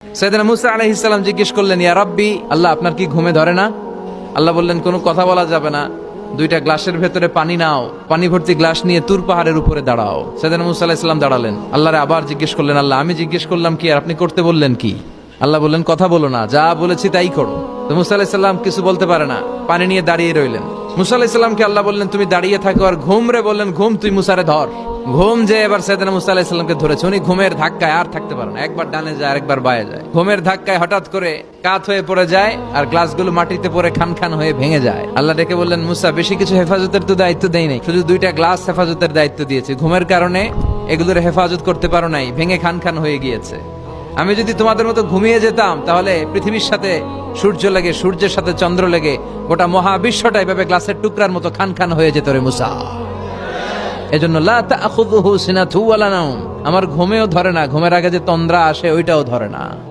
সাইয়েদনা মুসা আলাইহিস সালাম জিজ্ঞেস করলেন, ইয়া রাব্বি, আল্লাহ আপনার কি ঘুমে ধরে না? আল্লাহ বললেন, কোনো কথা বলা যাবে না, দুইটা গ্লাসের ভেতরে পানি নাও, পানি ভর্তি গ্লাস নিয়ে তুর পাহাড়ের উপরে দাঁড়াও। সাইয়েদনা মুসা আলাইহিস সালাম দাঁড়ালেন। আল্লাহরে আবার জিজ্ঞেস করলেন, আল্লাহ আমি জিজ্ঞেস করলাম কি আর আপনি করতে বললেন কি? আল্লাহ বললেন, কথা বলো না, যা বলেছি তাই করো। তো মুসা আলাইহিস সালাম কিছু বলতে পারে না, পানি নিয়ে দাঁড়িয়ে রইলেন। মুসা আলাইহিস সালামকে আল্লাহ বললেন, তুমি দাঁড়িয়ে থাকো আর ঘুম রে, বললেন ঘুম তুই মুসারে ধর। ঘুম যে এবার সাইয়েদনা মুসা আলাইহিস সালামকে ধরেছে। উনি ঘুমের ধাক্কায় আর থাকতে পারেন না, একবার ডানে যায় আরেকবার বায়ে যায়। ঘুমের ধাক্কায় হঠাৎ করে কাত হয়ে পড়ে যায় আর গ্লাসগুলো মাটিতে পড়ে খান খান হয়ে ভেঙে যায়। আল্লাহ ডেকে বললেন, মুসা বেশি কিছু হেফাজতের তো দায়িত্ব দেই নাই, শুধু দুইটা গ্লাস হেফাজতের দায়িত্ব দিয়েছি। ঘুমের কারণে এগুলোর হেফাজত করতে পারো নাই, ভেঙে খান খান হয়ে গিয়েছে। আমি যদি তোমাদের মতো ঘুমিয়ে যেতাম তাহলে পৃথিবীর সাথে সূর্য লেগে, সূর্যের সাথে চন্দ্র লেগে গোটা মহাবিশ্বটা এভাবে গ্লাসের টুকরার মতো খান খান হয়ে যেত রে মুসা। এজন্য লা তাখুযুহু সিনাতু ওয়ালা নাওম, আমার ঘুমেও ধরে না, ঘুমের আগে যে তন্দ্রা আসে ওইটাও ধরে না।